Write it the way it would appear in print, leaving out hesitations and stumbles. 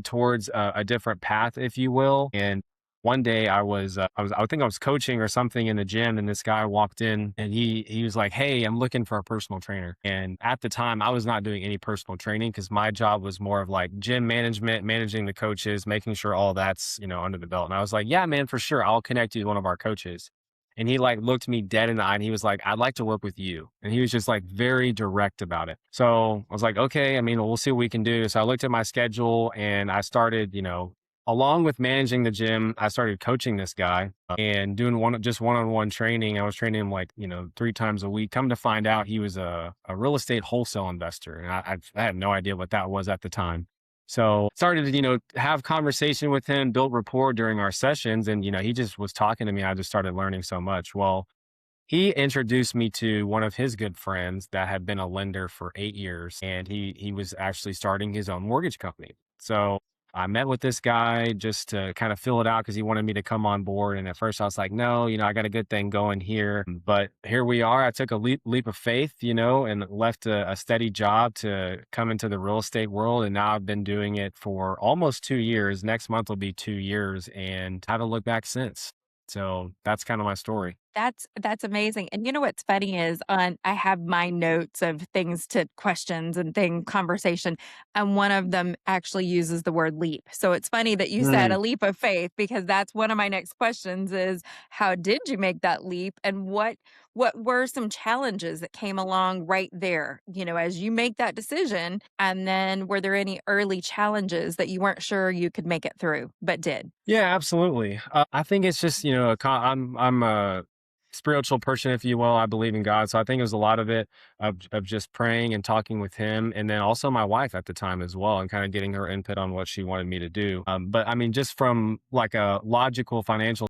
towards a different path, if you will. And one day I think I was coaching or something in the gym, and this guy walked in and he was like, "Hey, I'm looking for a personal trainer." And at the time, I was not doing any personal training because my job was more of like gym management, managing the coaches, making sure all that's, under the belt. And I was like, "Yeah, man, for sure. I'll connect you to one of our coaches." And he like looked me dead in the eye and he was like, "I'd like to work with you." And he was just like very direct about it. So I was like, "Okay, I mean, we'll see what we can do." So I looked at my schedule and I started, along with managing the gym, I started coaching this guy and doing one-on-one training. I was training him like, 3 times a week. Come to find out he was a real estate wholesale investor. And I had no idea what that was at the time. So started to, have conversation with him, build rapport during our sessions. And, he just was talking to me. I just started learning so much. Well, he introduced me to one of his good friends that had been a lender for 8 years, and he was actually starting his own mortgage company. So I met with this guy just to kind of fill it out because he wanted me to come on board. And at first I was like, no, I got a good thing going here. But here we are. I took a leap of faith, and left a steady job to come into the real estate world. And now I've been doing it for almost 2 years. Next month will be 2 years and haven't looked back since. So that's kind of my story. That's amazing. And you know what's funny is I have my notes of things to questions and conversation, and one of them actually uses the word leap. So it's funny that you said a leap of faith because that's one of my next questions is how did you make that leap and what were some challenges that came along right there, as you make that decision? And then were there any early challenges that you weren't sure you could make it through but did? Yeah, absolutely. I think it's just I'm a spiritual person, if you will. I believe in God, so I think it was a lot of it of just praying and talking with Him, and then also my wife at the time as well, and kind of getting her input on what she wanted me to do. But I mean, just from like a logical financial